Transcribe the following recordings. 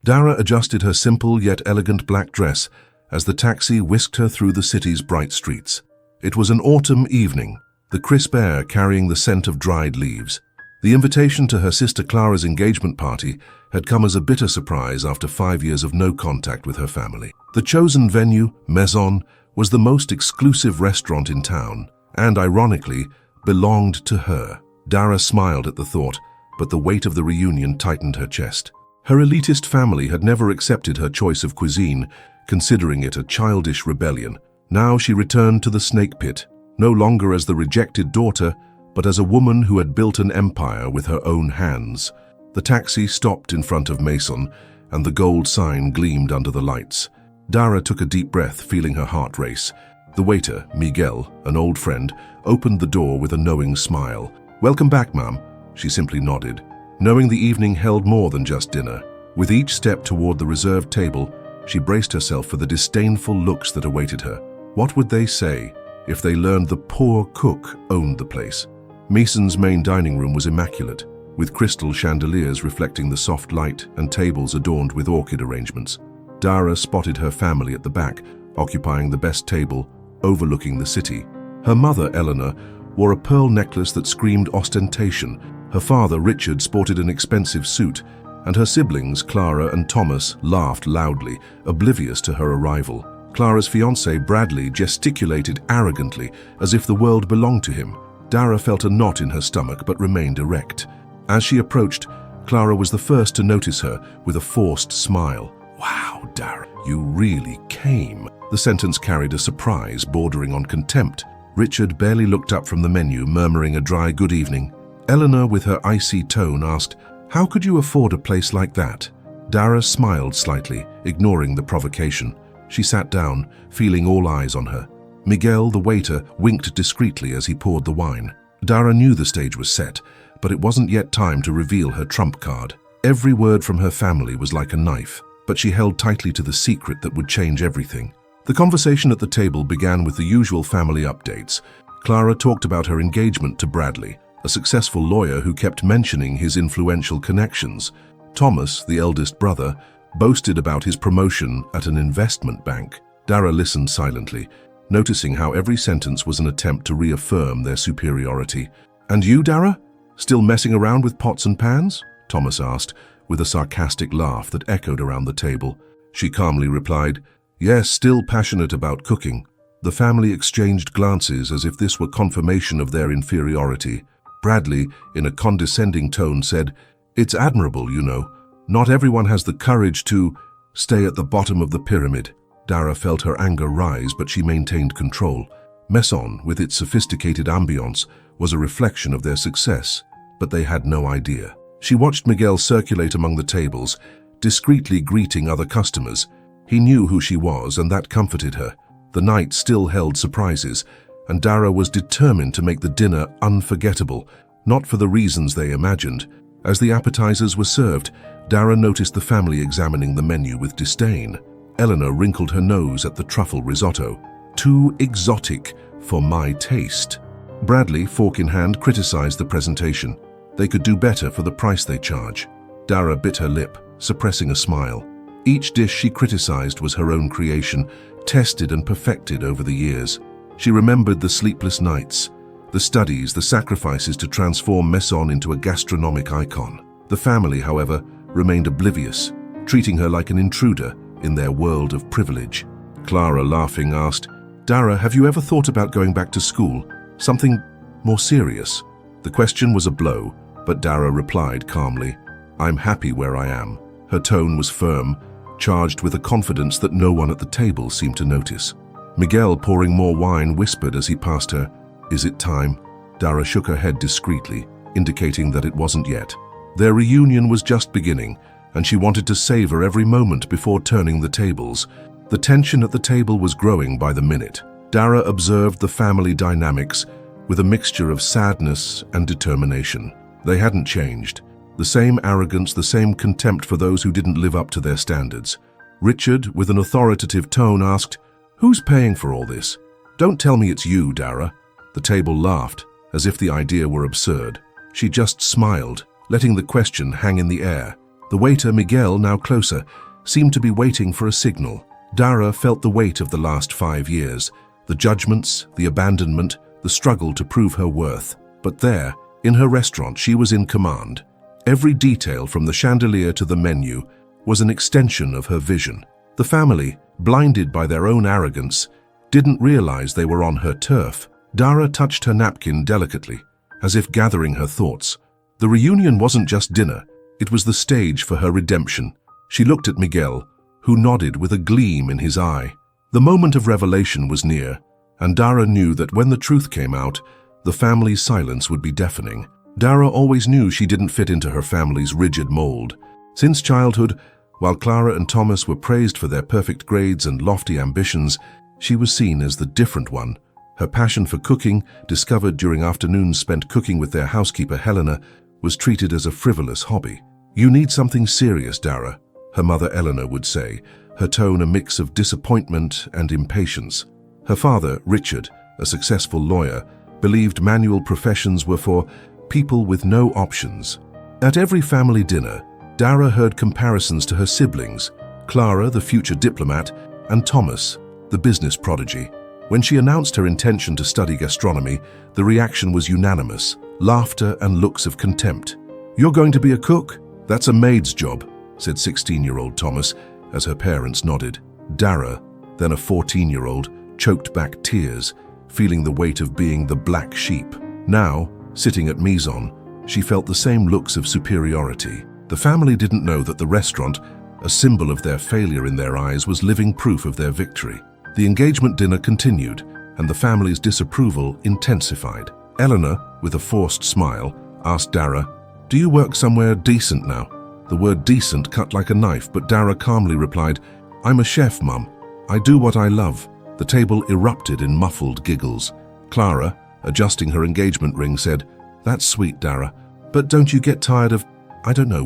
Dara adjusted her simple yet elegant black dress as the taxi whisked her through the city's bright streets. It was an autumn evening, the crisp air carrying the scent of dried leaves. The invitation to her sister Clara's engagement party had come as a bitter surprise after 5 years of no contact with her family. The chosen venue, Maison, was the most exclusive restaurant in town, and ironically, belonged to her. Dara smiled at the thought, but the weight of the reunion tightened her chest. Her elitist family had never accepted her choice of cuisine, considering it a childish rebellion. Now she returned to the snake pit, no longer as the rejected daughter, but as a woman who had built an empire with her own hands. The taxi stopped in front of Maison, and the gold sign gleamed under the lights. Dara took a deep breath, feeling her heart race. The waiter, Miguel, an old friend, opened the door with a knowing smile. "Welcome back, ma'am." She simply nodded, knowing the evening held more than just dinner. With each step toward the reserved table, she braced herself for the disdainful looks that awaited her. What would they say if they learned the poor cook owned the place? Mason's main dining room was immaculate, with crystal chandeliers reflecting the soft light and tables adorned with orchid arrangements. Dara spotted her family at the back, occupying the best table, overlooking the city. Her mother, Eleanor, wore a pearl necklace that screamed ostentation. Her father, Richard, sported an expensive suit, and her siblings, Clara and Thomas, laughed loudly, oblivious to her arrival. Clara's fiancé, Bradley, gesticulated arrogantly, as if the world belonged to him. Dara felt a knot in her stomach but remained erect. As she approached, Clara was the first to notice her with a forced smile. "Wow, Dara, you really came." The sentence carried a surprise bordering on contempt. Richard barely looked up from the menu, murmuring a dry good evening. Eleanor, with her icy tone, asked, "How could you afford a place like that?" Dara smiled slightly, ignoring the provocation. She sat down, feeling all eyes on her. Miguel, the waiter, winked discreetly as he poured the wine. Dara knew the stage was set, but it wasn't yet time to reveal her trump card. Every word from her family was like a knife, but she held tightly to the secret that would change everything. The conversation at the table began with the usual family updates. Clara talked about her engagement to Bradley, a successful lawyer who kept mentioning his influential connections. Thomas, the eldest brother, boasted about his promotion at an investment bank. Dara listened silently, noticing how every sentence was an attempt to reaffirm their superiority. "And you, Dara? Still messing around with pots and pans?" Thomas asked, with a sarcastic laugh that echoed around the table. She calmly replied, "Yes, still passionate about cooking." The family exchanged glances as if this were confirmation of their inferiority. Bradley, in a condescending tone, said, "It's admirable, you know. Not everyone has the courage to stay at the bottom of the pyramid." Dara felt her anger rise, but she maintained control. Maison, with its sophisticated ambience, was a reflection of their success, but they had no idea. She watched Miguel circulate among the tables, discreetly greeting other customers. He knew who she was, and that comforted her. The night still held surprises, and Dara was determined to make the dinner unforgettable, not for the reasons they imagined. As the appetizers were served, Dara noticed the family examining the menu with disdain. Eleanor wrinkled her nose at the truffle risotto. "Too exotic for my taste." Bradley, fork in hand, criticized the presentation. They could do better for the price they charge. Dara bit her lip, suppressing a smile. Each dish she criticized was her own creation, tested and perfected over the years. She remembered the sleepless nights, the studies, the sacrifices to transform Maison into a gastronomic icon. The family, however, remained oblivious, treating her like an intruder in their world of privilege. Clara, laughing, asked, "Dara, have you ever thought about going back to school? Something more serious?" The question was a blow, but Dara replied calmly, "I'm happy where I am." Her tone was firm, charged with a confidence that no one at the table seemed to notice. Miguel, pouring more wine, whispered as he passed her, "Is it time?" Dara shook her head discreetly, indicating that it wasn't yet. Their reunion was just beginning, and she wanted to savor every moment before turning the tables. The tension at the table was growing by the minute. Dara observed the family dynamics with a mixture of sadness and determination. They hadn't changed. The same arrogance, the same contempt for those who didn't live up to their standards. Richard, with an authoritative tone, asked, "Who's paying for all this? Don't tell me it's you, Dara." The table laughed, as if the idea were absurd. She just smiled, letting the question hang in the air. The waiter, Miguel, now closer, seemed to be waiting for a signal. Dara felt the weight of the last 5 years, the judgments, the abandonment, the struggle to prove her worth. But there, in her restaurant, she was in command. Every detail, from the chandelier to the menu, was an extension of her vision. The family, blinded by their own arrogance, didn't realize they were on her turf. Dara touched her napkin delicately, as if gathering her thoughts. The reunion wasn't just dinner, it was the stage for her redemption. She looked at Miguel, who nodded with a gleam in his eye. The moment of revelation was near, and Dara knew that when the truth came out, the family's silence would be deafening. Dara always knew she didn't fit into her family's rigid mold. Since childhood, while Clara and Thomas were praised for their perfect grades and lofty ambitions, she was seen as the different one. Her passion for cooking, discovered during afternoons spent cooking with their housekeeper Helena, was treated as a frivolous hobby. "You need something serious, Dara," her mother Eleanor would say, her tone a mix of disappointment and impatience. Her father, Richard, a successful lawyer, believed manual professions were for people with no options. At every family dinner, Dara heard comparisons to her siblings, Clara, the future diplomat, and Thomas, the business prodigy. When she announced her intention to study gastronomy, the reaction was unanimous, laughter and looks of contempt. "You're going to be a cook? That's a maid's job," said 16-year-old Thomas, as her parents nodded. Dara, then a 14-year-old, choked back tears, feeling the weight of being the black sheep. Now, sitting at Maison, she felt the same looks of superiority. The family didn't know that the restaurant, a symbol of their failure in their eyes, was living proof of their victory. The engagement dinner continued, and the family's disapproval intensified. Eleanor, with a forced smile, asked Dara, "Do you work somewhere decent now?" The word decent cut like a knife, but Dara calmly replied, "I'm a chef, Mum. I do what I love." The table erupted in muffled giggles. Clara, adjusting her engagement ring, said, "That's sweet, Dara, but don't you get tired of,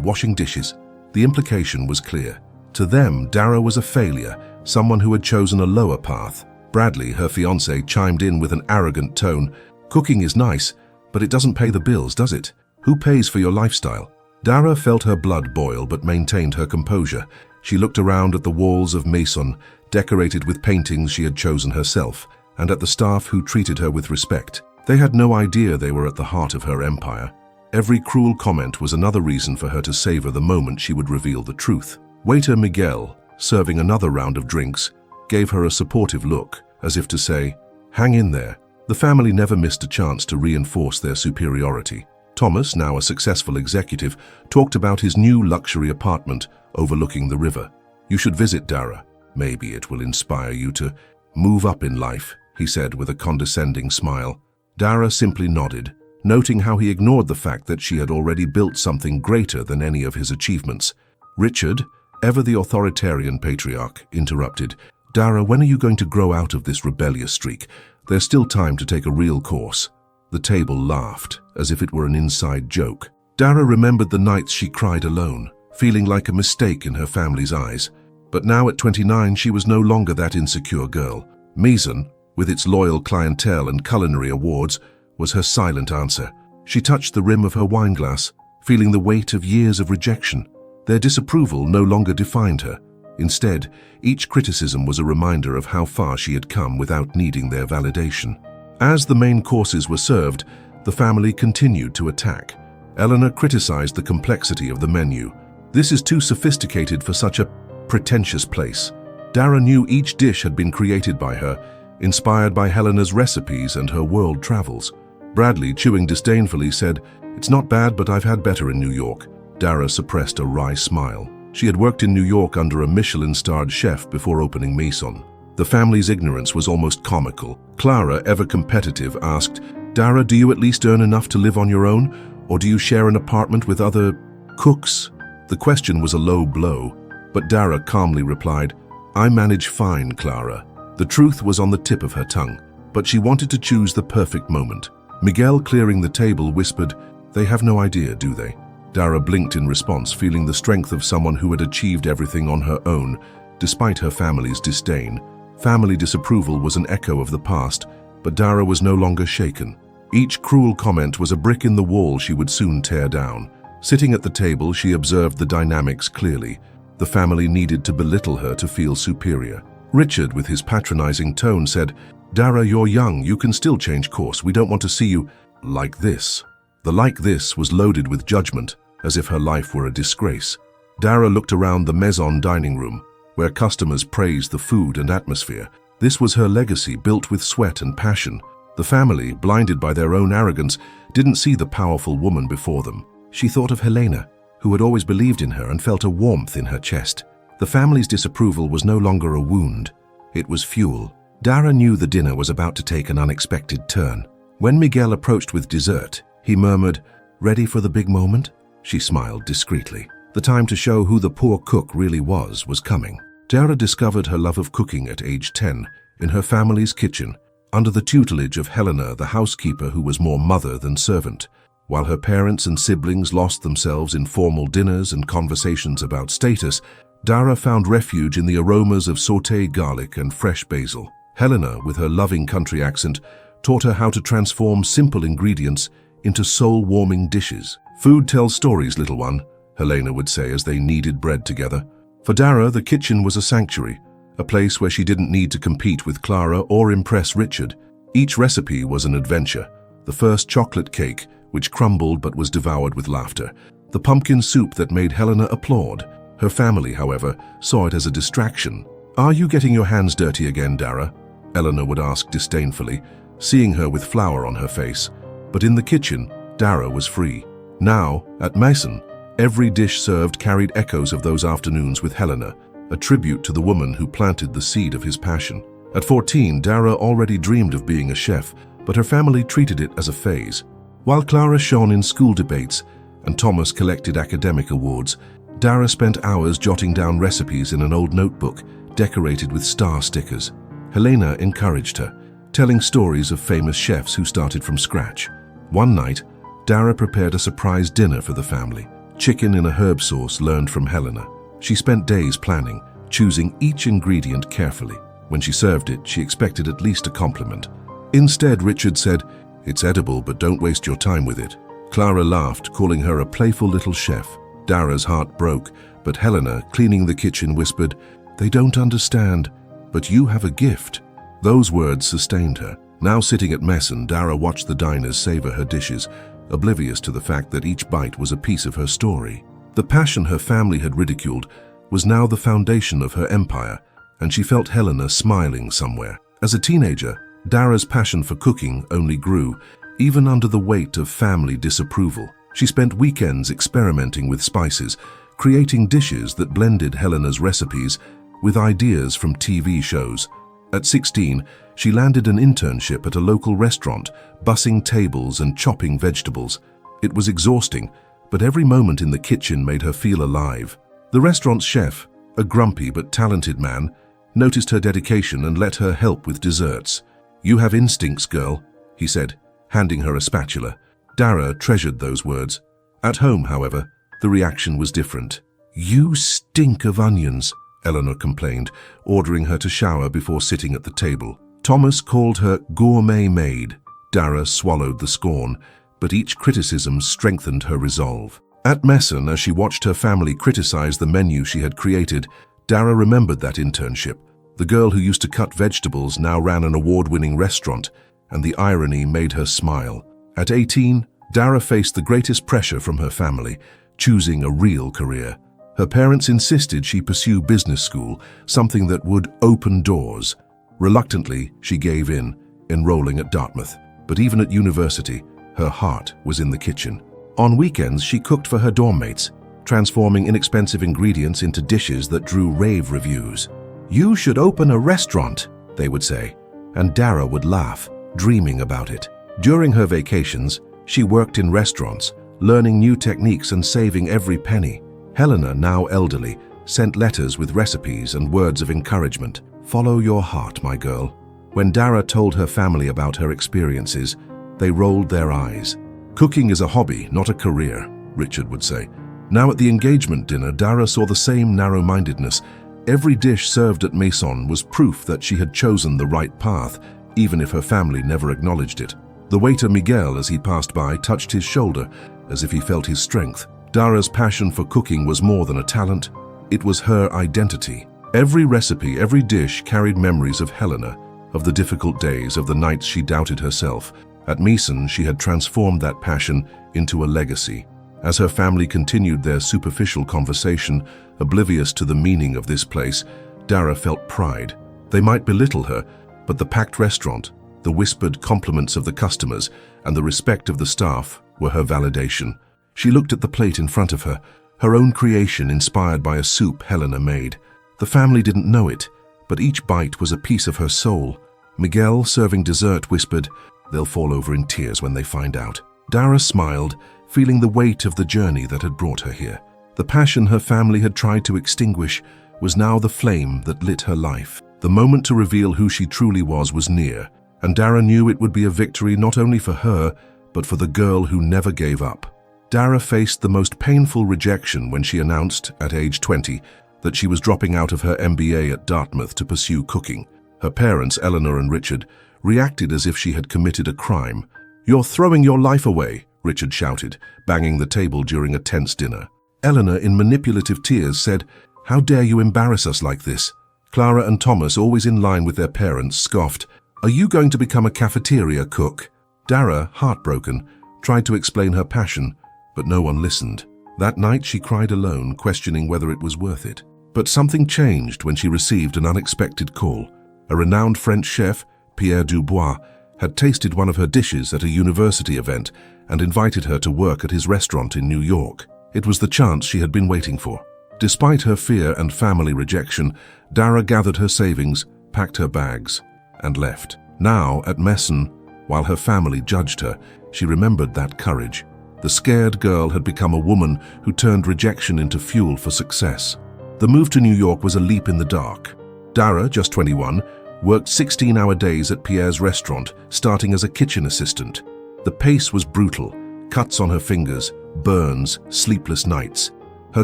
washing dishes?" The implication was clear. To them, Dara was a failure, someone who had chosen a lower path. Bradley, her fiancé, chimed in with an arrogant tone, "Cooking is nice, but it doesn't pay the bills, does it? Who pays for your lifestyle?" Dara felt her blood boil but maintained her composure. She looked around at the walls of Maison, decorated with paintings she had chosen herself, and at the staff who treated her with respect. They had no idea they were at the heart of her empire. Every cruel comment was another reason for her to savor the moment she would reveal the truth. Waiter Miguel, serving another round of drinks, gave her a supportive look, as if to say, "Hang in there." The family never missed a chance to reinforce their superiority. Thomas, now a successful executive, talked about his new luxury apartment overlooking the river. "You should visit, Dara. Maybe it will inspire you to move up in life," he said with a condescending smile. Dara simply nodded, noting how he ignored the fact that she had already built something greater than any of his achievements. Richard, ever the authoritarian patriarch, interrupted, "Dara, when are you going to grow out of this rebellious streak? There's still time to take a real course." The table laughed, as if it were an inside joke. Dara remembered the nights she cried alone, feeling like a mistake in her family's eyes. But now at 29, she was no longer that insecure girl. Maison, with its loyal clientele and culinary awards, was her silent answer. She touched the rim of her wineglass, feeling the weight of years of rejection. Their disapproval no longer defined her. Instead, each criticism was a reminder of how far she had come without needing their validation. As the main courses were served, the family continued to attack. Eleanor criticized the complexity of the menu. "This is too sophisticated for such a pretentious place." Dara knew each dish had been created by her, inspired by Helena's recipes and her world travels. Bradley, chewing disdainfully, said, "It's not bad, but I've had better in New York." Dara suppressed a wry smile. She had worked in New York under a Michelin-starred chef before opening Maison. The family's ignorance was almost comical. Clara, ever competitive, asked, "Dara, do you at least earn enough to live on your own, or do you share an apartment with other cooks?" The question was a low blow, but Dara calmly replied, "I manage fine, Clara." The truth was on the tip of her tongue, but she wanted to choose the perfect moment. Miguel, clearing the table, whispered, "They have no idea, do they?" Dara blinked in response, feeling the strength of someone who had achieved everything on her own, despite her family's disdain. Family disapproval was an echo of the past, but Dara was no longer shaken. Each cruel comment was a brick in the wall she would soon tear down. Sitting at the table, she observed the dynamics clearly. The family needed to belittle her to feel superior. Richard, with his patronizing tone, said, "Dara, you're young. You can still change course. We don't want to see you like this." The "like this" was loaded with judgment, as if her life were a disgrace. Dara looked around the maison dining room, where customers praised the food and atmosphere. This was her legacy, built with sweat and passion. The family, blinded by their own arrogance, didn't see the powerful woman before them. She thought of Helena, who had always believed in her, and felt a warmth in her chest. The family's disapproval was no longer a wound. It was fuel. Dara knew the dinner was about to take an unexpected turn. When Miguel approached with dessert, he murmured, "Ready for the big moment?" She smiled discreetly. The time to show who the poor cook really was coming. Dara discovered her love of cooking at age 10, in her family's kitchen, under the tutelage of Helena, the housekeeper who was more mother than servant. While her parents and siblings lost themselves in formal dinners and conversations about status, Dara found refuge in the aromas of sautéed garlic and fresh basil. Helena, with her loving country accent, taught her how to transform simple ingredients into soul-warming dishes. "Food tells stories, little one," Helena would say as they kneaded bread together. For Dara, the kitchen was a sanctuary, a place where she didn't need to compete with Clara or impress Richard. Each recipe was an adventure. The first chocolate cake, which crumbled but was devoured with laughter. The pumpkin soup that made Helena applaud. Her family, however, saw it as a distraction. "Are you getting your hands dirty again, Dara?" Eleanor would ask disdainfully, seeing her with flour on her face. But in the kitchen, Dara was free. Now, at Mason, every dish served carried echoes of those afternoons with Helena, a tribute to the woman who planted the seed of his passion. At 14, Dara already dreamed of being a chef, but her family treated it as a phase. While Clara shone in school debates and Thomas collected academic awards, Dara spent hours jotting down recipes in an old notebook decorated with star stickers. Helena encouraged her, telling stories of famous chefs who started from scratch. One night, Dara prepared a surprise dinner for the family. Chicken in a herb sauce learned from Helena. She spent days planning, choosing each ingredient carefully. When she served it, she expected at least a compliment. Instead, Richard said, "It's edible, but don't waste your time with it." Clara laughed, calling her a playful little chef. Dara's heart broke, but Helena, cleaning the kitchen, whispered, "They don't understand, but you have a gift." Those words sustained her. Now sitting at Meissen, Dara watched the diners savor her dishes, oblivious to the fact that each bite was a piece of her story. The passion her family had ridiculed was now the foundation of her empire, and she felt Helena smiling somewhere. As a teenager, Dara's passion for cooking only grew, even under the weight of family disapproval. She spent weekends experimenting with spices, creating dishes that blended Helena's recipes with ideas from TV shows. At 16, she landed an internship at a local restaurant, bussing tables and chopping vegetables. It was exhausting, but every moment in the kitchen made her feel alive. The restaurant's chef, a grumpy but talented man, noticed her dedication and let her help with desserts. "You have instincts, girl," he said, handing her a spatula. Dara treasured those words. At home, however, the reaction was different. "You stink of onions," Eleanor complained, ordering her to shower before sitting at the table. Thomas called her gourmet maid. Dara swallowed the scorn, but each criticism strengthened her resolve. At Meissen, as she watched her family criticize the menu she had created, Dara remembered that internship. The girl who used to cut vegetables now ran an award-winning restaurant, and the irony made her smile. At 18, Dara faced the greatest pressure from her family, choosing a real career. Her parents insisted she pursue business school, something that would open doors. Reluctantly, she gave in, enrolling at Dartmouth. But even at university, her heart was in the kitchen. On weekends, she cooked for her dorm mates, transforming inexpensive ingredients into dishes that drew rave reviews. "You should open a restaurant," they would say, and Dara would laugh, dreaming about it. During her vacations, she worked in restaurants, learning new techniques and saving every penny. Helena, now elderly, sent letters with recipes and words of encouragement. "Follow your heart, my girl." When Dara told her family about her experiences, they rolled their eyes. "Cooking is a hobby, not a career," Richard would say. Now at the engagement dinner, Dara saw the same narrow-mindedness. Every dish served at Maison was proof that she had chosen the right path, even if her family never acknowledged it. The waiter Miguel, as he passed by, touched his shoulder as if he felt his strength. Dara's passion for cooking was more than a talent, it was her identity. Every recipe, every dish carried memories of Helena, of the difficult days, of the nights she doubted herself. At Mason, she had transformed that passion into a legacy. As her family continued their superficial conversation, oblivious to the meaning of this place, Dara felt pride. They might belittle her, but the packed restaurant, the whispered compliments of the customers, and the respect of the staff were her validation. She looked at the plate in front of her, her own creation inspired by a soup Helena made. The family didn't know it, but each bite was a piece of her soul. Miguel, serving dessert, whispered, "They'll fall over in tears when they find out." Dara smiled, feeling the weight of the journey that had brought her here. The passion her family had tried to extinguish was now the flame that lit her life. The moment to reveal who she truly was near, and Dara knew it would be a victory not only for her, but for the girl who never gave up. Dara faced the most painful rejection when she announced, at age 20, that she was dropping out of her MBA at Dartmouth to pursue cooking. Her parents, Eleanor and Richard, reacted as if she had committed a crime. "You're throwing your life away," Richard shouted, banging the table during a tense dinner. Eleanor, in manipulative tears, said, "How dare you embarrass us like this?" Clara and Thomas, always in line with their parents, scoffed, "Are you going to become a cafeteria cook?" Dara, heartbroken, tried to explain her passion, but no one listened. That night she cried alone, questioning whether it was worth it. But something changed when she received an unexpected call. A renowned French chef, Pierre Dubois, had tasted one of her dishes at a university event and invited her to work at his restaurant in New York. It was the chance she had been waiting for. Despite her fear and family rejection, Dara gathered her savings, packed her bags, and left. Now, at Meissen, while her family judged her, she remembered that courage. The scared girl had become a woman who turned rejection into fuel for success. The move to New York was a leap in the dark. Dara, just 21, worked 16-hour days at Pierre's restaurant, starting as a kitchen assistant. The pace was brutal, cuts on her fingers, burns, sleepless nights. Her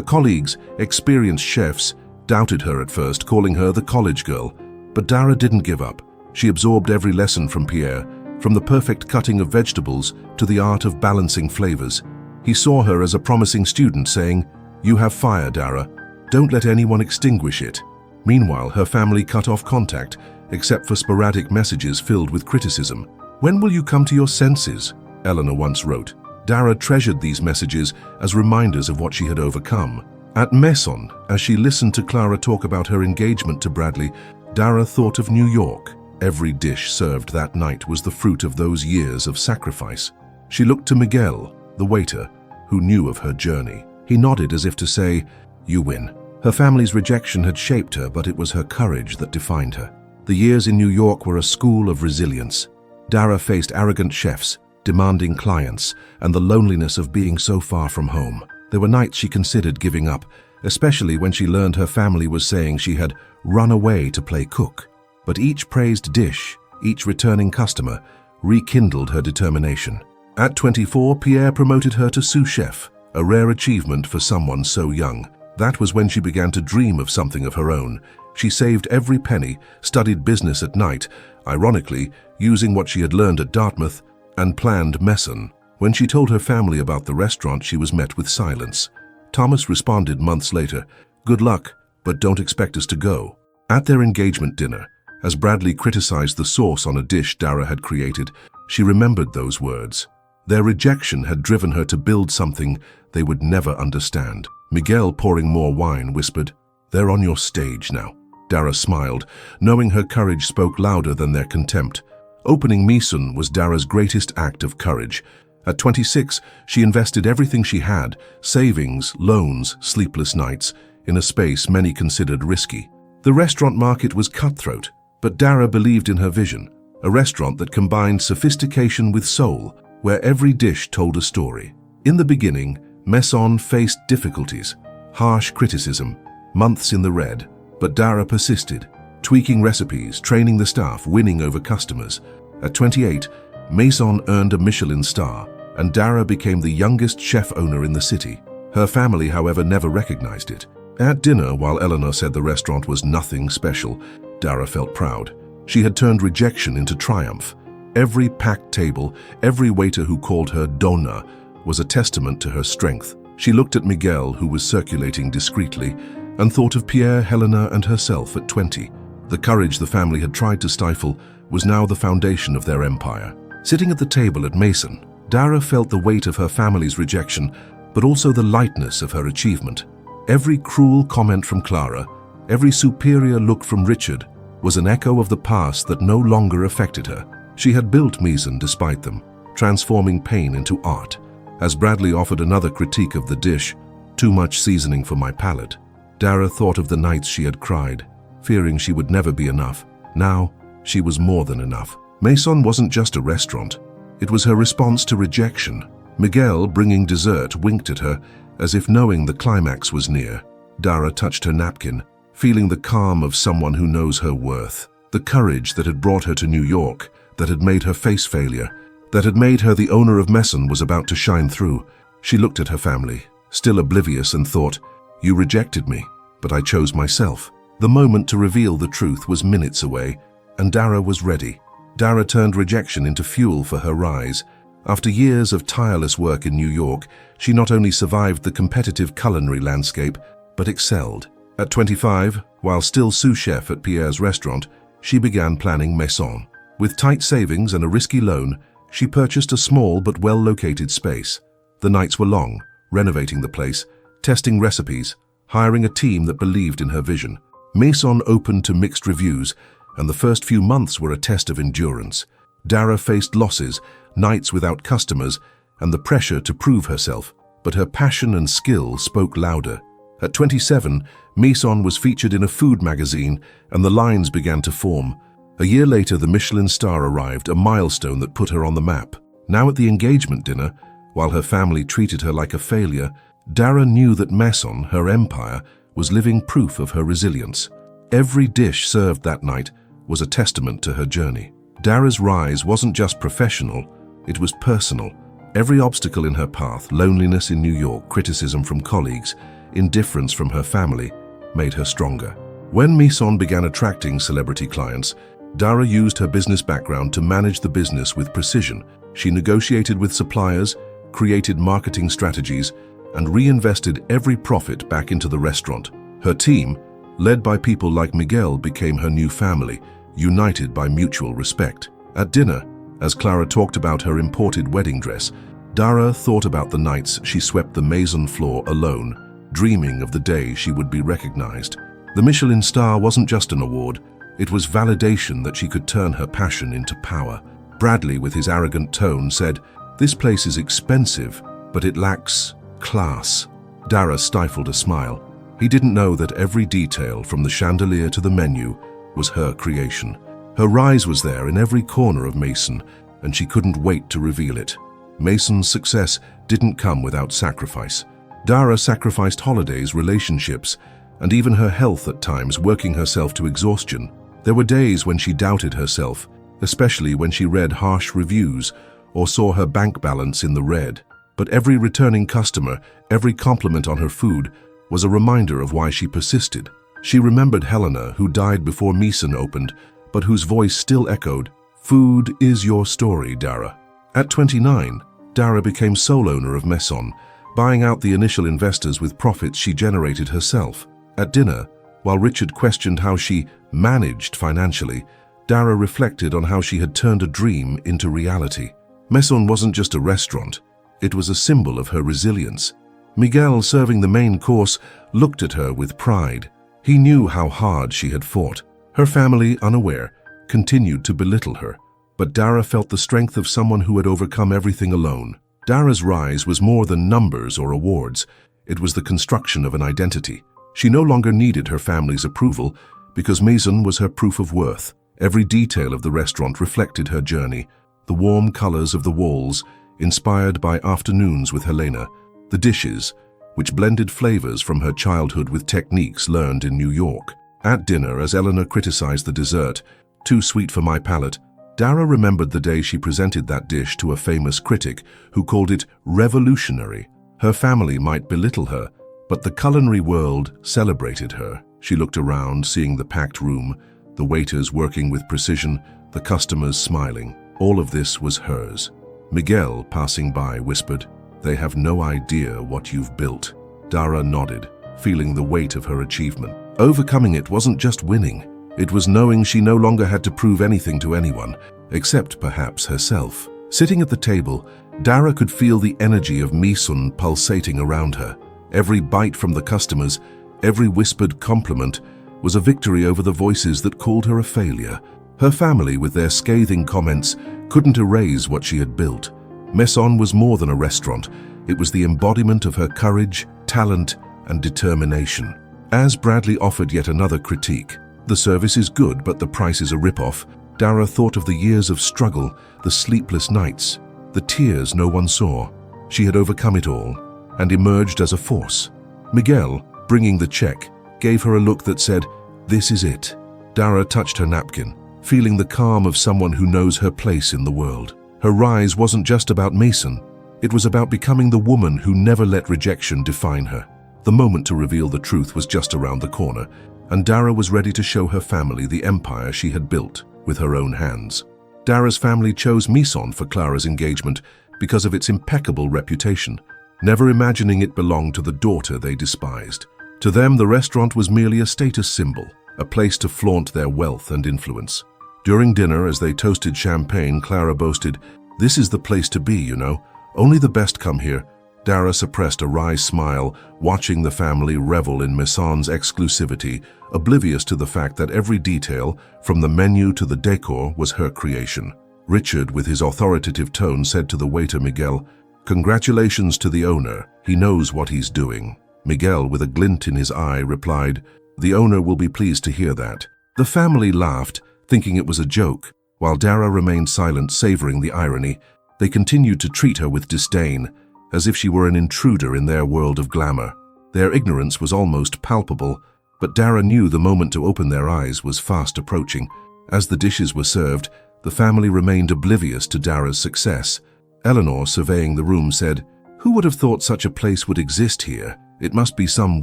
colleagues, experienced chefs, doubted her at first, calling her the college girl. But Dara didn't give up. She absorbed every lesson from Pierre, from the perfect cutting of vegetables to the art of balancing flavors. He saw her as a promising student, saying, "You have fire, Dara. Don't let anyone extinguish it." Meanwhile, her family cut off contact, except for sporadic messages filled with criticism. "When will you come to your senses?" Eleanor once wrote. Dara treasured these messages as reminders of what she had overcome. At Maison, as she listened to Clara talk about her engagement to Bradley, Dara thought of New York. Every dish served that night was the fruit of those years of sacrifice. She looked to Miguel, the waiter, who knew of her journey. He nodded as if to say, "You win." Her family's rejection had shaped her, but it was her courage that defined her. The years in New York were a school of resilience. Dara faced arrogant chefs, demanding clients, and the loneliness of being so far from home. There were nights she considered giving up, especially when she learned her family was saying she had run away to play cook. But each praised dish, each returning customer, rekindled her determination. At 24, Pierre promoted her to sous chef, a rare achievement for someone so young. That was when she began to dream of something of her own. She saved every penny, studied business at night, ironically, using what she had learned at Dartmouth, and planned Meissen. When she told her family about the restaurant, she was met with silence. Thomas responded months later, "Good luck, but don't expect us to go." At their engagement dinner, as Bradley criticized the sauce on a dish Dara had created, she remembered those words. Their rejection had driven her to build something they would never understand. Miguel, pouring more wine, whispered, "They're on your stage now." Dara smiled, knowing her courage spoke louder than their contempt. Opening Meissen was Dara's greatest act of courage. At 26, she invested everything she had, savings, loans, sleepless nights, in a space many considered risky. The restaurant market was cutthroat, but Dara believed in her vision, a restaurant that combined sophistication with soul, where every dish told a story. In the beginning, Maison faced difficulties, harsh criticism, months in the red, but Dara persisted, tweaking recipes, training the staff, winning over customers. At 28, Maison earned a Michelin star, and Dara became the youngest chef owner in the city. Her family, however, never recognized it. At dinner, while Eleanor said the restaurant was nothing special, Dara felt proud. She had turned rejection into triumph. Every packed table, every waiter who called her Donna, was a testament to her strength. She looked at Miguel, who was circulating discreetly, and thought of Pierre, Helena, and herself at 20. The courage the family had tried to stifle was now the foundation of their empire. Sitting at the table at Mason, Dara felt the weight of her family's rejection, but also the lightness of her achievement. Every cruel comment from Clara, every superior look from Richard, was an echo of the past that no longer affected her. She had built Mason despite them, transforming pain into art. As Bradley offered another critique of the dish, "Too much seasoning for my palate," Dara thought of the nights she had cried, fearing she would never be enough. Now, she was more than enough. Mason wasn't just a restaurant. It was her response to rejection. Miguel, bringing dessert, winked at her, as if knowing the climax was near. Dara touched her napkin, feeling the calm of someone who knows her worth. The courage that had brought her to New York, that had made her face failure, that had made her the owner of Mason, was about to shine through. She looked at her family, still oblivious, and thought, "You rejected me, but I chose myself." The moment to reveal the truth was minutes away, and Dara was ready. Dara turned rejection into fuel for her rise. After years of tireless work in New York, she not only survived the competitive culinary landscape, but excelled. At 25, while still sous chef at Pierre's restaurant, she began planning Maison. With tight savings and a risky loan, she purchased a small but well-located space. The nights were long, renovating the place, testing recipes, hiring a team that believed in her vision. Maison opened to mixed reviews, and the first few months were a test of endurance. Dara faced losses, nights without customers, and the pressure to prove herself, but her passion and skill spoke louder. At 27, Maison was featured in a food magazine, and the lines began to form. A year later, the Michelin star arrived, a milestone that put her on the map. Now at the engagement dinner, while her family treated her like a failure, Dara knew that Maison, her empire, was living proof of her resilience. Every dish served that night was a testament to her journey. Dara's rise wasn't just professional, it was personal. Every obstacle in her path, loneliness in New York, criticism from colleagues, indifference from her family, made her stronger. When Maison began attracting celebrity clients, Dara used her business background to manage the business with precision. She negotiated with suppliers, created marketing strategies, and reinvested every profit back into the restaurant. Her team, led by people like Miguel, became her new family, united by mutual respect. At dinner, as Clara talked about her imported wedding dress, Dara thought about the nights she swept the Maison floor alone, dreaming of the day she would be recognized. The Michelin star wasn't just an award, it was validation that she could turn her passion into power. Bradley, with his arrogant tone, said, "This place is expensive, but it lacks class." Dara stifled a smile. He didn't know that every detail, from the chandelier to the menu, was her creation. Her rise was there in every corner of Maison, and she couldn't wait to reveal it. Mason's success didn't come without sacrifice. Dara sacrificed holidays, relationships, and even her health at times, working herself to exhaustion. There were days when she doubted herself, especially when she read harsh reviews or saw her bank balance in the red. But every returning customer, every compliment on her food, was a reminder of why she persisted. She remembered Helena, who died before Maison opened, but whose voice still echoed, "Food is your story, Dara." At 29, Dara became sole owner of Maison, buying out the initial investors with profits she generated herself. At dinner, while Richard questioned how she managed financially, Dara reflected on how she had turned a dream into reality. Maison wasn't just a restaurant, it was a symbol of her resilience. Miguel, serving the main course, looked at her with pride. He knew how hard she had fought. Her family, unaware, continued to belittle her, but Dara felt the strength of someone who had overcome everything alone. Dara's rise was more than numbers or awards. It was the construction of an identity. She no longer needed her family's approval because Maison was her proof of worth. Every detail of the restaurant reflected her journey. The warm colors of the walls, inspired by afternoons with Helena. The dishes, which blended flavors from her childhood with techniques learned in New York. At dinner, as Eleanor criticized the dessert, "Too sweet for my palate," Dara remembered the day she presented that dish to a famous critic who called it revolutionary. Her family might belittle her, but the culinary world celebrated her. She looked around, seeing the packed room, the waiters working with precision, the customers smiling. All of this was hers. Miguel, passing by, whispered, They have no idea what you've built. Dara nodded, feeling the weight of her achievement. Overcoming it wasn't just winning. It was knowing she no longer had to prove anything to anyone, except perhaps herself. Sitting at the table, Dara could feel the energy of Misun pulsating around her. Every bite from the customers, every whispered compliment, was a victory over the voices that called her a failure. Her family, with their scathing comments, couldn't erase what she had built. Maison was more than a restaurant. It was the embodiment of her courage, talent, and determination. As Bradley offered yet another critique, "The service is good, but the price is a rip-off," Dara thought of the years of struggle, the sleepless nights, the tears no one saw. She had overcome it all and emerged as a force. Miguel, bringing the check, gave her a look that said, "This is it." Dara touched her napkin, feeling the calm of someone who knows her place in the world. Her rise wasn't just about Mason. It was about becoming the woman who never let rejection define her. The moment to reveal the truth was just around the corner, and Dara was ready to show her family the empire she had built with her own hands. Dara's family chose Maison for Clara's engagement because of its impeccable reputation, never imagining it belonged to the daughter they despised. To them, the restaurant was merely a status symbol, a place to flaunt their wealth and influence. During dinner, as they toasted champagne, Clara boasted, "This is the place to be, you know. Only the best come here." Dara suppressed a wry smile, watching the family revel in Maison's exclusivity, oblivious to the fact that every detail, from the menu to the decor, was her creation. Richard, with his authoritative tone, said to the waiter Miguel, "Congratulations to the owner. He knows what he's doing." Miguel, with a glint in his eye, replied, "The owner will be pleased to hear that." The family laughed, thinking it was a joke, while Dara remained silent, savoring the irony. They continued to treat her with disdain, as if she were an intruder in their world of glamour. Their ignorance was almost palpable, but Dara knew the moment to open their eyes was fast approaching. As the dishes were served, the family remained oblivious to Dara's success. Eleanor, surveying the room, said, "Who would have thought such a place would exist here? It must be some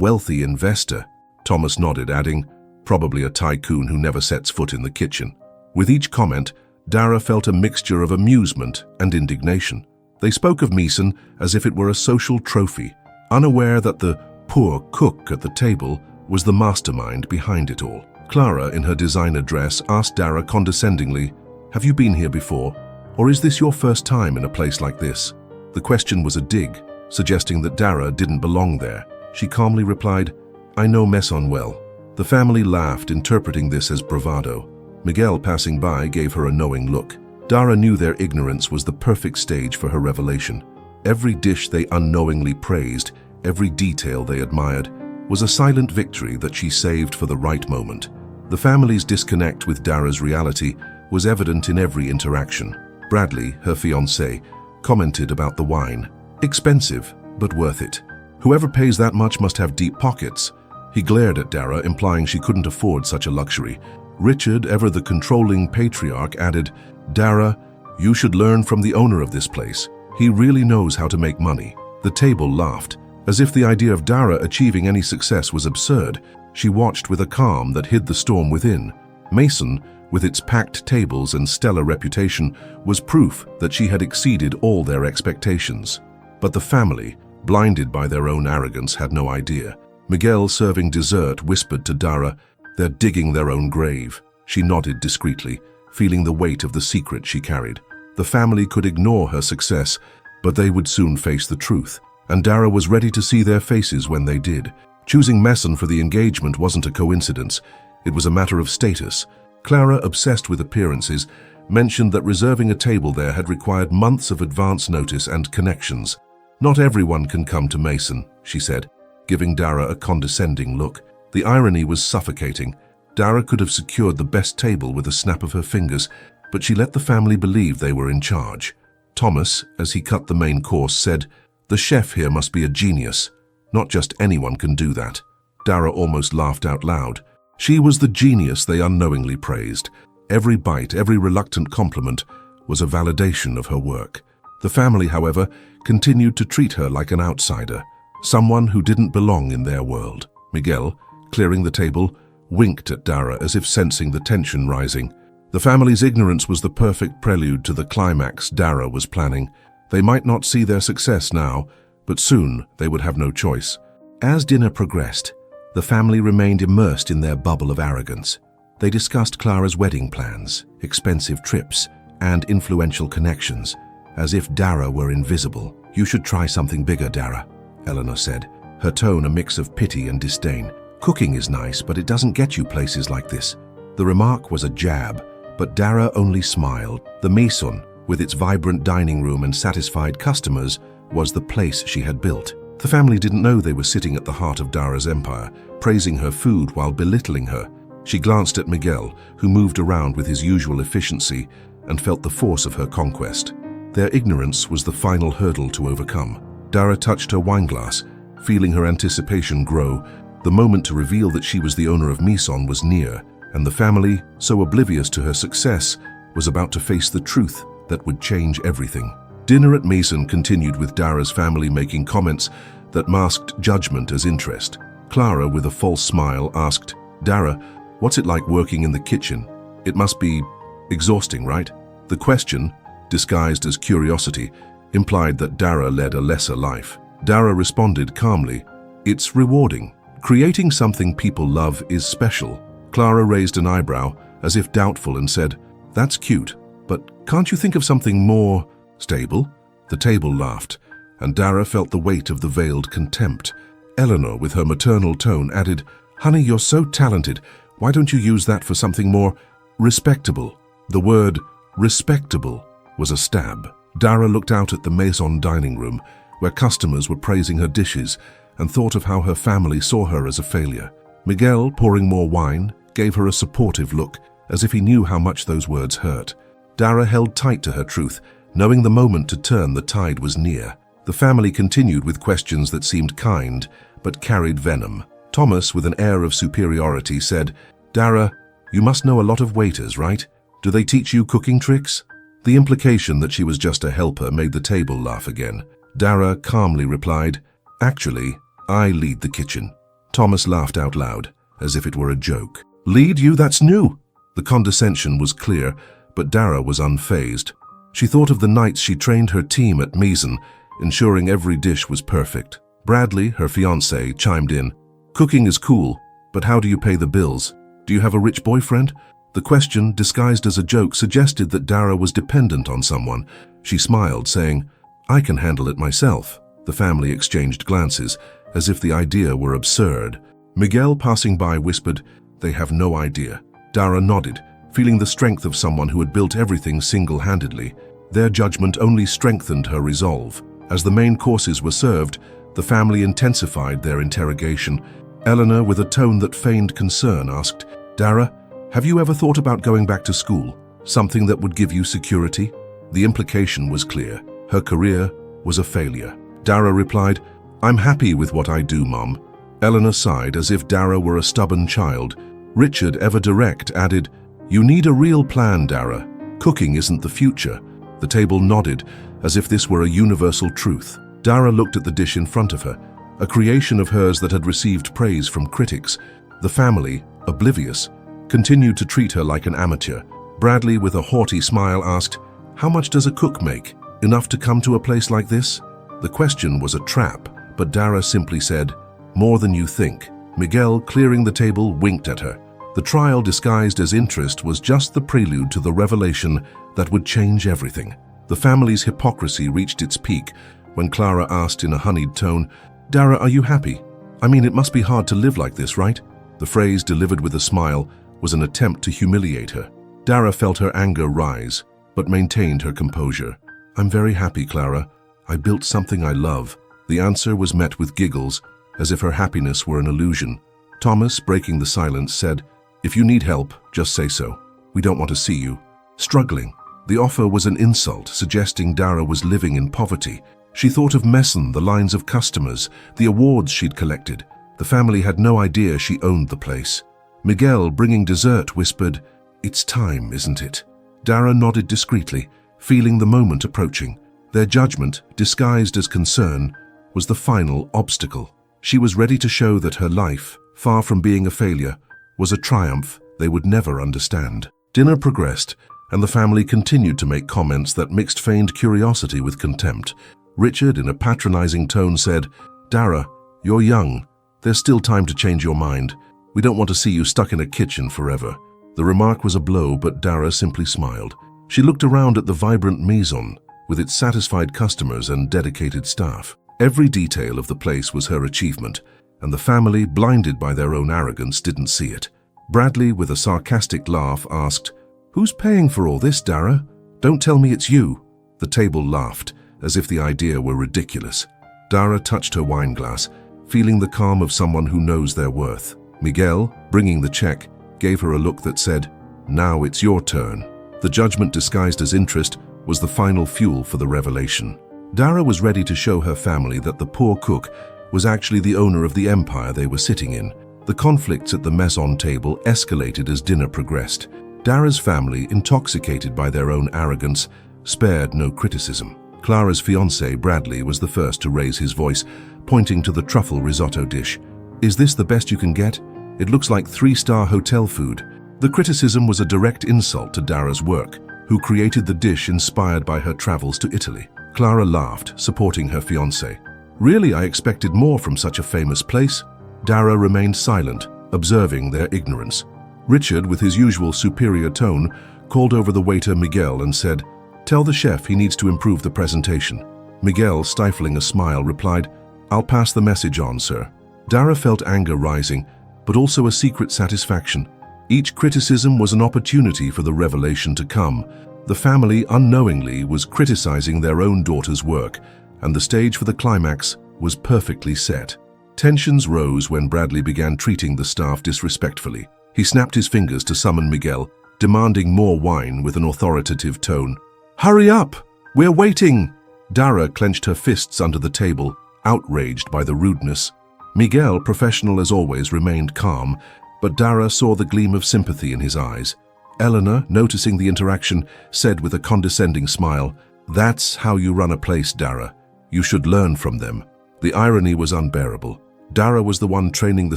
wealthy investor." Thomas nodded, adding, "Probably a tycoon who never sets foot in the kitchen." With each comment, Dara felt a mixture of amusement and indignation. They spoke of Mason as if it were a social trophy, unaware that the poor cook at the table was the mastermind behind it all. Clara, in her designer dress, asked Dara condescendingly, "Have you been here before? Or is this your first time in a place like this?" The question was a dig, suggesting that Dara didn't belong there. She calmly replied, "I know Maison well." The family laughed, interpreting this as bravado. Miguel, passing by, gave her a knowing look. Dara knew their ignorance was the perfect stage for her revelation. Every dish they unknowingly praised, every detail they admired, was a silent victory that she saved for the right moment. The family's disconnect with Dara's reality was evident in every interaction. Bradley, her fiancé, commented about the wine. "Expensive, but worth it. Whoever pays that much must have deep pockets." He glared at Dara, implying she couldn't afford such a luxury. Richard, ever the controlling patriarch, added, "Dara, you should learn from the owner of this place. He really knows how to make money." The table laughed. As if the idea of Dara achieving any success was absurd, she watched with a calm that hid the storm within. Mason, with its packed tables and stellar reputation, was proof that she had exceeded all their expectations. But the family, blinded by their own arrogance, had no idea. Miguel, serving dessert, whispered to Dara, "They're digging their own grave." She nodded discreetly, feeling the weight of the secret she carried. The family could ignore her success, but they would soon face the truth, and Dara was ready to see their faces when they did. Choosing Mason for the engagement wasn't a coincidence. It was a matter of status. Clara, obsessed with appearances, mentioned that reserving a table there had required months of advance notice and connections. "Not everyone can come to Mason," she said, giving Dara a condescending look. The irony was suffocating. Dara could have secured the best table with a snap of her fingers, but she let the family believe they were in charge. Thomas, as he cut the main course, said, "The chef here must be a genius. Not just anyone can do that." Dara almost laughed out loud. She was the genius they unknowingly praised. Every bite, every reluctant compliment was a validation of her work. The family, however, continued to treat her like an outsider, someone who didn't belong in their world. Miguel, clearing the table, winked at Dara as if sensing the tension rising. The family's ignorance was the perfect prelude to the climax Dara was planning. They might not see their success now, but soon they would have no choice. As dinner progressed, the family remained immersed in their bubble of arrogance. They discussed Clara's wedding plans, expensive trips, and influential connections, as if Dara were invisible. "You should try something bigger, Dara," Eleanor said, her tone a mix of pity and disdain. "Cooking is nice, but it doesn't get you places like this." The remark was a jab, but Dara only smiled. The Maison, with its vibrant dining room and satisfied customers, was the place she had built. The family didn't know they were sitting at the heart of Dara's empire, praising her food while belittling her. She glanced at Miguel, who moved around with his usual efficiency, and felt the force of her conquest. Their ignorance was the final hurdle to overcome. Dara touched her wineglass, feeling her anticipation grow. The moment to reveal that she was the owner of Maison was near, and the family, so oblivious to her success, was about to face the truth that would change everything. Dinner at Maison continued with Dara's family making comments that masked judgment as interest. Clara, with a false smile, asked, "Dara, what's it like working in the kitchen? It must be exhausting, right?" The question, disguised as curiosity, implied that Dara led a lesser life. Dara responded calmly, "It's rewarding. Creating something people love is special." Clara raised an eyebrow, as if doubtful, and said, "That's cute, but can't you think of something more stable?" The table laughed, and Dara felt the weight of the veiled contempt. Eleanor, with her maternal tone, added, "Honey, you're so talented. Why don't you use that for something more respectable?" The word respectable was a stab. Dara looked out at the Maison dining room, where customers were praising her dishes, and thought of how her family saw her as a failure. Miguel, pouring more wine, gave her a supportive look, as if he knew how much those words hurt. Dara held tight to her truth, knowing the moment to turn the tide was near. The family continued with questions that seemed kind, but carried venom. Thomas, with an air of superiority, said, "Dara, you must know a lot of waiters, right? Do they teach you cooking tricks?" The implication that she was just a helper made the table laugh again. Dara calmly replied, "Actually, I lead the kitchen." Thomas laughed out loud, as if it were a joke. "Lead you? That's new." The condescension was clear, but Dara was unfazed. She thought of the nights she trained her team at Maison, ensuring every dish was perfect. Bradley, her fiancé, chimed in, "Cooking is cool, but how do you pay the bills? Do you have a rich boyfriend?" The question, disguised as a joke, suggested that Dara was dependent on someone. She smiled, saying, "I can handle it myself." The family exchanged glances, as if the idea were absurd. Miguel, passing by, whispered, "They have no idea." Dara nodded, feeling the strength of someone who had built everything single-handedly. Their judgment only strengthened her resolve. As the main courses were served, the family intensified their interrogation. Eleanor, with a tone that feigned concern, asked, "Dara, have you ever thought about going back to school? Something that would give you security?" The implication was clear. Her career was a failure. Dara replied, "I'm happy with what I do, Mom." Eleanor sighed, as if Dara were a stubborn child. Richard, ever direct, added, "You need a real plan, Dara. Cooking isn't the future." The table nodded, as if this were a universal truth. Dara looked at the dish in front of her, a creation of hers that had received praise from critics. The family, oblivious, continued to treat her like an amateur. Bradley, with a haughty smile, asked, "How much does a cook make? Enough to come to a place like this?" The question was a trap, but Dara simply said, "More than you think." Miguel, clearing the table, winked at her. The trial, disguised as interest, was just the prelude to the revelation that would change everything. The family's hypocrisy reached its peak when Clara asked in a honeyed tone, "Dara, are you happy? I mean, it must be hard to live like this, right?" The phrase, delivered with a smile, was an attempt to humiliate her. Dara felt her anger rise, but maintained her composure. "I'm very happy, Clara. I built something I love." The answer was met with giggles, as if her happiness were an illusion. Thomas, breaking the silence, said, "If you need help, just say so. We don't want to see you struggling." The offer was an insult, suggesting Dara was living in poverty. She thought of Messon, the lines of customers, the awards she'd collected. The family had no idea she owned the place. Miguel, bringing dessert, whispered, "It's time, isn't it?" Dara nodded discreetly, feeling the moment approaching. Their judgment, disguised as concern, was the final obstacle. She was ready to show that her life, far from being a failure, was a triumph they would never understand. Dinner progressed, and the family continued to make comments that mixed feigned curiosity with contempt. Richard, in a patronizing tone, said, "Dara, you're young. There's still time to change your mind. We don't want to see you stuck in a kitchen forever." The remark was a blow, but Dara simply smiled. She looked around at the vibrant maison, with its satisfied customers and dedicated staff. Every detail of the place was her achievement, and the family, blinded by their own arrogance, didn't see it. Bradley, with a sarcastic laugh, asked, "Who's paying for all this, Dara? Don't tell me it's you." The table laughed, as if the idea were ridiculous. Dara touched her wine glass, feeling the calm of someone who knows their worth. Miguel, bringing the check, gave her a look that said, "Now it's your turn." The judgment disguised as interest was the final fuel for the revelation. Dara was ready to show her family that the poor cook was actually the owner of the empire they were sitting in. The conflicts at the maison table escalated as dinner progressed. Dara's family, intoxicated by their own arrogance, spared no criticism. Clara's fiancé, Bradley, was the first to raise his voice, pointing to the truffle risotto dish. "Is this the best you can get? It looks like 3-star hotel food." The criticism was a direct insult to Dara's work, who created the dish inspired by her travels to Italy. Clara laughed, supporting her fiancé. "Really, I expected more from such a famous place." Dara remained silent, observing their ignorance. Richard, with his usual superior tone, called over the waiter Miguel and said, "Tell the chef he needs to improve the presentation." Miguel, stifling a smile, replied, "I'll pass the message on, sir." Dara felt anger rising, but also a secret satisfaction. Each criticism was an opportunity for the revelation to come. The family, unknowingly, was criticizing their own daughter's work, and the stage for the climax was perfectly set. Tensions rose when Bradley began treating the staff disrespectfully. He snapped his fingers to summon Miguel, demanding more wine with an authoritative tone. "Hurry up! We're waiting!" Dara clenched her fists under the table, outraged by the rudeness. Miguel, professional as always, remained calm, but Dara saw the gleam of sympathy in his eyes. Eleanor, noticing the interaction, said with a condescending smile, "That's how you run a place, Dara. You should learn from them." The irony was unbearable. Dara was the one training the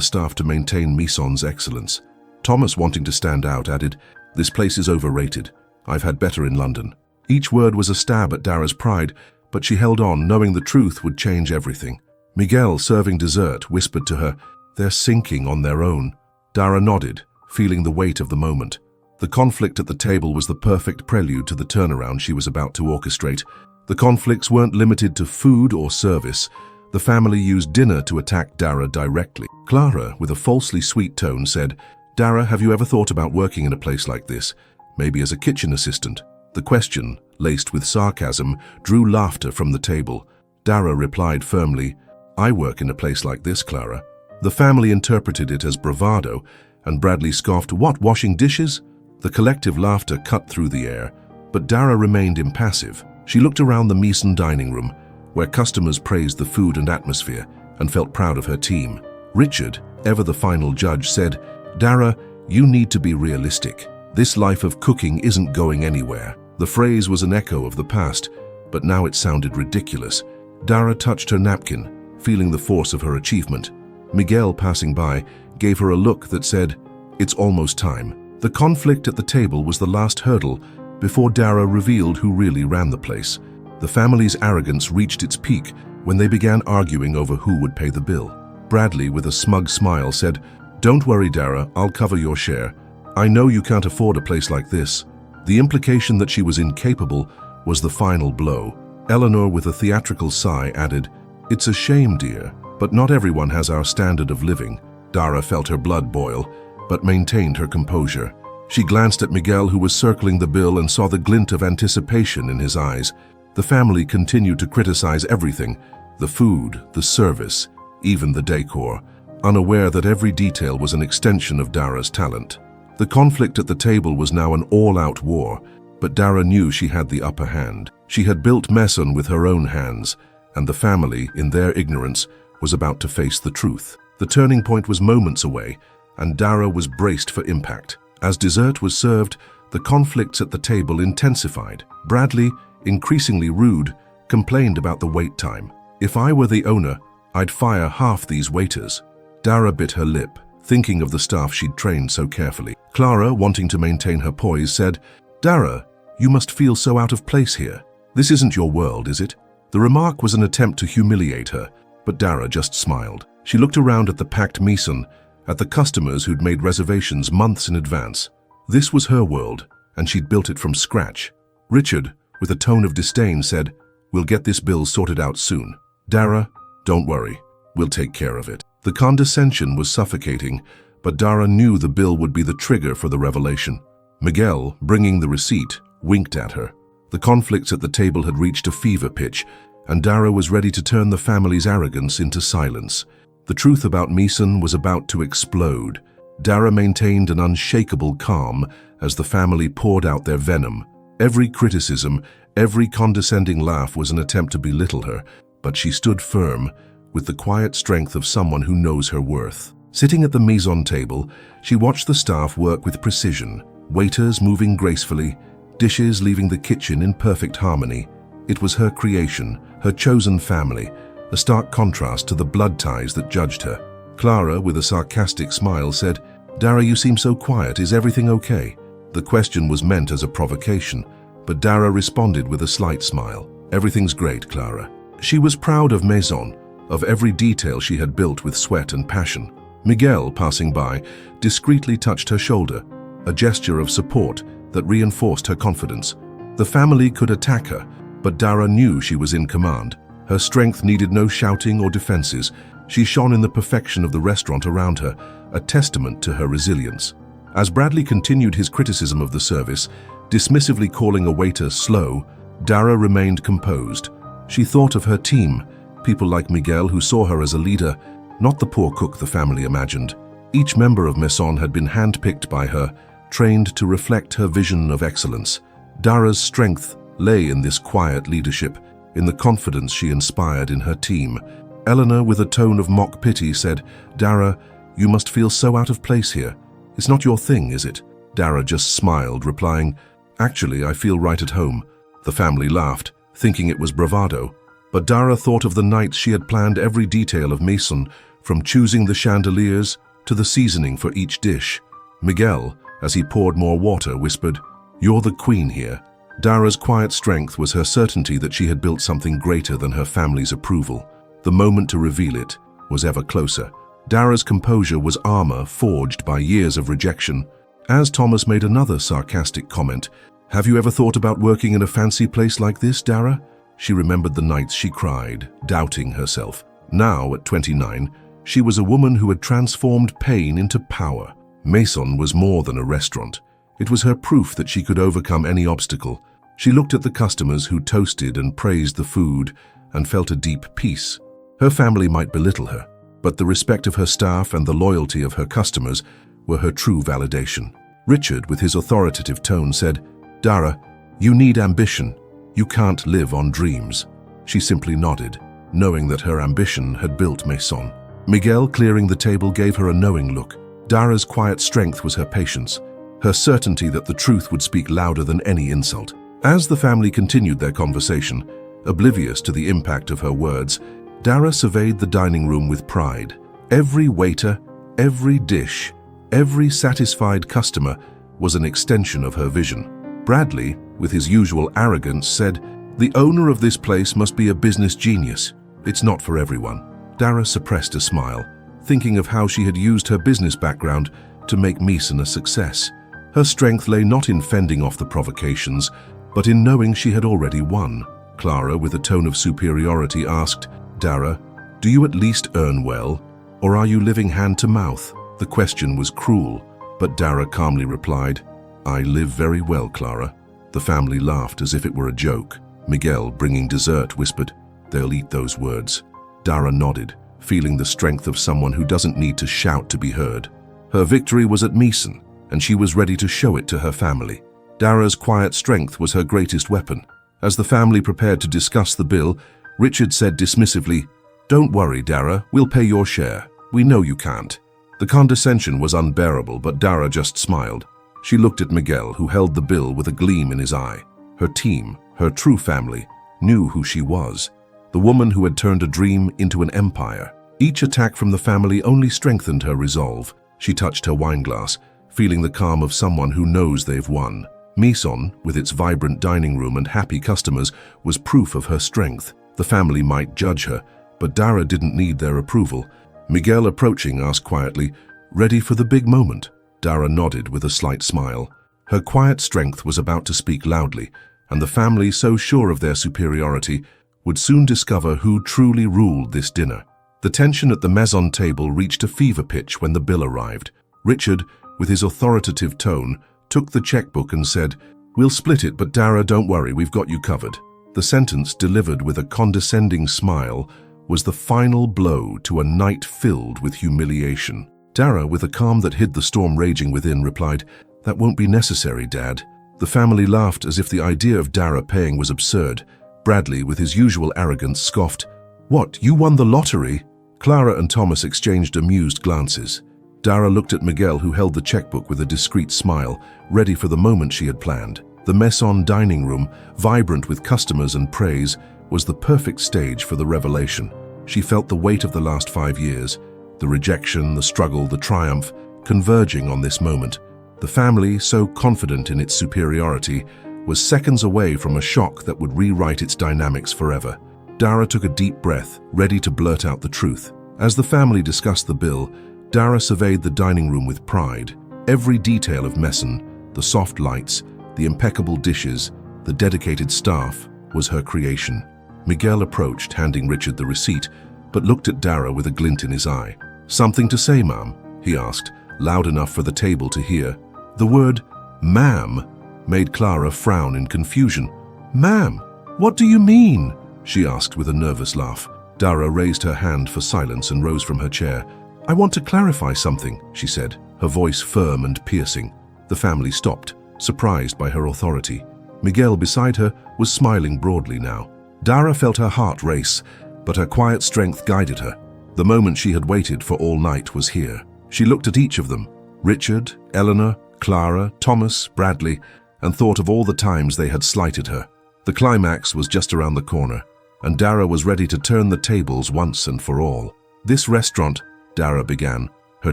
staff to maintain Maison's excellence. Thomas, wanting to stand out, added, "This place is overrated. I've had better in London." Each word was a stab at Dara's pride, but she held on, knowing the truth would change everything. Miguel, serving dessert, whispered to her, "They're sinking on their own." Dara nodded, feeling the weight of the moment. The conflict at the table was the perfect prelude to the turnaround she was about to orchestrate. The conflicts weren't limited to food or service. The family used dinner to attack Dara directly. Clara, with a falsely sweet tone, said, "Dara, have you ever thought about working in a place like this? Maybe as a kitchen assistant?" The question, laced with sarcasm, drew laughter from the table. Dara replied firmly, "I work in a place like this, Clara." The family interpreted it as bravado, and Bradley scoffed, "What, washing dishes?" The collective laughter cut through the air, but Dara remained impassive. She looked around the Meeson dining room, where customers praised the food and atmosphere, and felt proud of her team. Richard, ever the final judge, said, "Dara, you need to be realistic. This life of cooking isn't going anywhere." The phrase was an echo of the past, but now it sounded ridiculous. Dara touched her napkin, feeling the force of her achievement. Miguel, passing by, gave her a look that said, "It's almost time." The conflict at the table was the last hurdle before Dara revealed who really ran the place. The family's arrogance reached its peak when they began arguing over who would pay the bill. Bradley, with a smug smile, said, "Don't worry, Dara, I'll cover your share. I know you can't afford a place like this." The implication that she was incapable was the final blow. Eleanor, with a theatrical sigh, added, "It's a shame, dear, but not everyone has our standard of living." Dara felt her blood boil, but maintained her composure. She glanced at Miguel, who was circling the bill, and saw the glint of anticipation in his eyes. The family continued to criticize everything, the food, the service, even the decor, unaware that every detail was an extension of Dara's talent. The conflict at the table was now an all-out war, but Dara knew she had the upper hand. She had built Maison with her own hands, and the family, in their ignorance, was about to face the truth. The turning point was moments away, and Dara was braced for impact. As dessert was served, the conflicts at the table intensified. Bradley, increasingly rude, complained about the wait time. "If I were the owner, I'd fire half these waiters." Dara bit her lip, thinking of the staff she'd trained so carefully. Clara, wanting to maintain her poise, said, "Dara, you must feel so out of place here. This isn't your world, is it?" The remark was an attempt to humiliate her, but Dara just smiled. She looked around at the packed Mason, at the customers who'd made reservations months in advance. This was her world, and she'd built it from scratch. Richard, with a tone of disdain, said, "We'll get this bill sorted out soon. Dara, don't worry. We'll take care of it." The condescension was suffocating, but Dara knew the bill would be the trigger for the revelation. Miguel, bringing the receipt, winked at her. The conflicts at the table had reached a fever pitch, and Dara was ready to turn the family's arrogance into silence. The truth about Mason was about to explode. Dara maintained an unshakable calm as the family poured out their venom. Every criticism, every condescending laugh was an attempt to belittle her, but she stood firm, with the quiet strength of someone who knows her worth. Sitting at the mise-en table, she watched the staff work with precision, waiters moving gracefully, dishes leaving the kitchen in perfect harmony. It was her creation, her chosen family, a stark contrast to the blood ties that judged her. Clara, with a sarcastic smile, said, "Dara, you seem so quiet. Is everything okay?" The question was meant as a provocation, but Dara responded with a slight smile. "Everything's great, Clara." She was proud of Maison, of every detail she had built with sweat and passion. Miguel, passing by, discreetly touched her shoulder, a gesture of support that reinforced her confidence. The family could attack her, but Dara knew she was in command. Her strength needed no shouting or defenses. She shone in the perfection of the restaurant around her, a testament to her resilience. As Bradley continued his criticism of the service, dismissively calling a waiter slow, Dara remained composed. She thought of her team, people like Miguel who saw her as a leader, not the poor cook the family imagined. Each member of Maison had been handpicked by her, trained to reflect her vision of excellence. Dara's strength lay in this quiet leadership, in the confidence she inspired in her team. Eleanor, with a tone of mock pity, said, "Dara, you must feel so out of place here. It's not your thing, is it?" Dara just smiled, replying, "Actually, I feel right at home." The family laughed, thinking it was bravado. But Dara thought of the nights she had planned every detail of Mason, from choosing the chandeliers to the seasoning for each dish. Miguel, as he poured more water, whispered, "You're the queen here." Dara's quiet strength was her certainty that she had built something greater than her family's approval. The moment to reveal it was ever closer. Dara's composure was armor forged by years of rejection. As Thomas made another sarcastic comment, "Have you ever thought about working in a fancy place like this, Dara?" She remembered the nights she cried, doubting herself. Now, at 29, she was a woman who had transformed pain into power. Maison was more than a restaurant. It was her proof that she could overcome any obstacle. She looked at the customers who toasted and praised the food and felt a deep peace. Her family might belittle her, but the respect of her staff and the loyalty of her customers were her true validation. Richard, with his authoritative tone, said, "Dara, you need ambition. You can't live on dreams." She simply nodded, knowing that her ambition had built Maison. Miguel, clearing the table, gave her a knowing look. Dara's quiet strength was her patience, her certainty that the truth would speak louder than any insult. As the family continued their conversation, oblivious to the impact of her words, Dara surveyed the dining room with pride. Every waiter, every dish, every satisfied customer was an extension of her vision. Bradley, with his usual arrogance, said, "The owner of this place must be a business genius. It's not for everyone." Dara suppressed a smile, thinking of how she had used her business background to make Mason a success. Her strength lay not in fending off the provocations, but in knowing she had already won. Clara, with a tone of superiority, asked, "Dara, do you at least earn well, or are you living hand to mouth?" The question was cruel, but Dara calmly replied, "I live very well, Clara." The family laughed as if it were a joke. Miguel, bringing dessert, whispered, "They'll eat those words." Dara nodded, feeling the strength of someone who doesn't need to shout to be heard. Her victory was at Mason, and she was ready to show it to her family. Dara's quiet strength was her greatest weapon. As the family prepared to discuss the bill, Richard said dismissively, "Don't worry, Dara, we'll pay your share. We know you can't." The condescension was unbearable, but Dara just smiled. She looked at Miguel, who held the bill with a gleam in his eye. Her team, her true family, knew who she was. The woman who had turned a dream into an empire. Each attack from the family only strengthened her resolve. She touched her wineglass, feeling the calm of someone who knows they've won. Maison, with its vibrant dining room and happy customers, was proof of her strength. The family might judge her, but Dara didn't need their approval. Miguel, approaching, asked quietly, "Ready for the big moment?" Dara nodded with a slight smile. Her quiet strength was about to speak loudly, and the family, so sure of their superiority, would soon discover who truly ruled this dinner. The tension at the Maison table reached a fever pitch when the bill arrived. Richard, with his authoritative tone, took the checkbook and said, "We'll split it, but Dara, don't worry, we've got you covered." The sentence, delivered with a condescending smile, was the final blow to a night filled with humiliation. Dara, with a calm that hid the storm raging within, replied, "That won't be necessary, Dad." The family laughed as if the idea of Dara paying was absurd. Bradley, with his usual arrogance, scoffed, "What, you won the lottery?" Clara and Thomas exchanged amused glances. Dara looked at Miguel, who held the checkbook with a discreet smile, ready for the moment she had planned. The Maison dining room, vibrant with customers and praise, was the perfect stage for the revelation. She felt the weight of the last 5 years, the rejection, the struggle, the triumph, converging on this moment. The family, so confident in its superiority, was seconds away from a shock that would rewrite its dynamics forever. Dara took a deep breath, ready to blurt out the truth. As the family discussed the bill, Dara surveyed the dining room with pride. Every detail of Maison, the soft lights, the impeccable dishes, the dedicated staff, was her creation. Miguel approached, handing Richard the receipt, but looked at Dara with a glint in his eye. "Something to say, ma'am?" he asked, loud enough for the table to hear. The word, "ma'am," made Clara frown in confusion. "Ma'am, what do you mean?" she asked with a nervous laugh. Dara raised her hand for silence and rose from her chair. "I want to clarify something," she said, her voice firm and piercing. The family stopped, surprised by her authority. Miguel, beside her, was smiling broadly now. Dara felt her heart race, but her quiet strength guided her. The moment she had waited for all night was here. She looked at each of them, Richard, Eleanor, Clara, Thomas, Bradley, and thought of all the times they had slighted her. The climax was just around the corner, and Dara was ready to turn the tables once and for all. "This restaurant," Dara began, her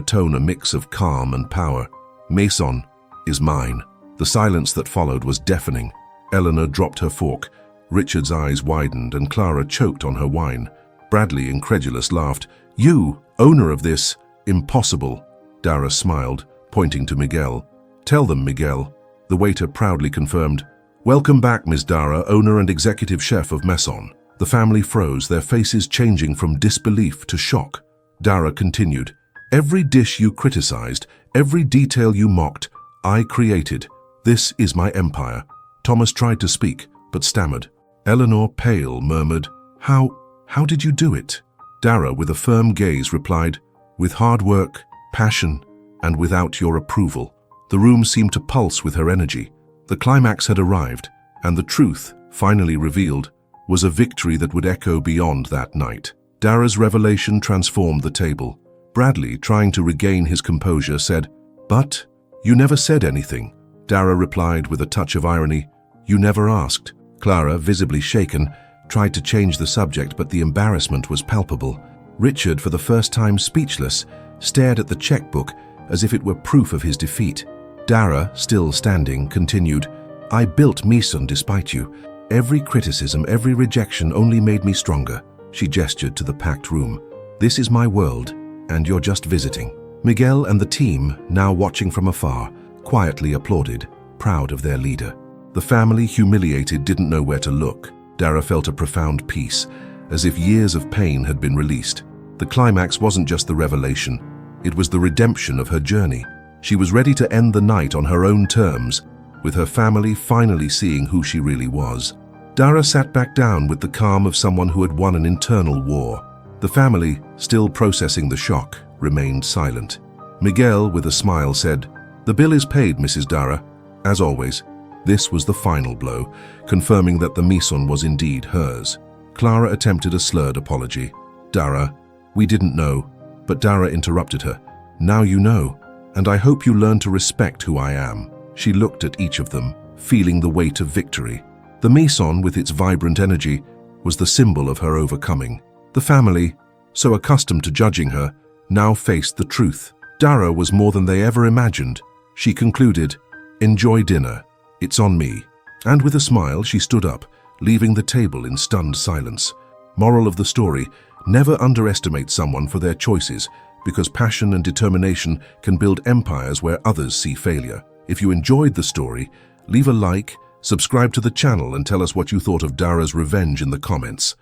tone a mix of calm and power, "Maison, is mine." The silence that followed was deafening. Eleanor dropped her fork. Richard's eyes widened and Clara choked on her wine. Bradley, incredulous, laughed. "You, owner of this? Impossible." Dara smiled, pointing to Miguel. "Tell them, Miguel." The waiter proudly confirmed. "Welcome back, Miss Dara, owner and executive chef of Maison." The family froze, their faces changing from disbelief to shock. Dara continued, "Every dish you criticized, every detail you mocked, I created. This is my empire." Thomas tried to speak, but stammered. Eleanor, pale, murmured, How did you do it?" Dara, with a firm gaze, replied, "With hard work, passion, and without your approval." The room seemed to pulse with her energy. The climax had arrived, and the truth, finally revealed, was a victory that would echo beyond that night. Dara's revelation transformed the table. Bradley, trying to regain his composure, said, "But you never said anything." Dara replied with a touch of irony, "You never asked." Clara, visibly shaken, tried to change the subject, but the embarrassment was palpable. Richard, for the first time speechless, stared at the checkbook as if it were proof of his defeat. Dara, still standing, continued, "I built Maison despite you. Every criticism, every rejection only made me stronger." She gestured to the packed room. "This is my world, and you're just visiting." Miguel and the team, now watching from afar, quietly applauded, proud of their leader. The family, humiliated, didn't know where to look. Dara felt a profound peace, as if years of pain had been released. The climax wasn't just the revelation, it was the redemption of her journey. She was ready to end the night on her own terms, with her family finally seeing who she really was. Dara sat back down with the calm of someone who had won an internal war. The family, still processing the shock, remained silent. Miguel, with a smile, said, "The bill is paid, Mrs. Dara, as always." This was the final blow, confirming that the Maison was indeed hers. Clara attempted a slurred apology. "Dara, we didn't know." But Dara interrupted her. "Now you know, and I hope you learn to respect who I am." She looked at each of them, feeling the weight of victory. The Maison, with its vibrant energy, was the symbol of her overcoming. The family, so accustomed to judging her, now faced the truth. Dara was more than they ever imagined. She concluded, "Enjoy dinner. It's on me." And with a smile, she stood up, leaving the table in stunned silence. Moral of the story: never underestimate someone for their choices, because passion and determination can build empires where others see failure. If you enjoyed the story, leave a like, subscribe to the channel, and tell us what you thought of Dara's revenge in the comments.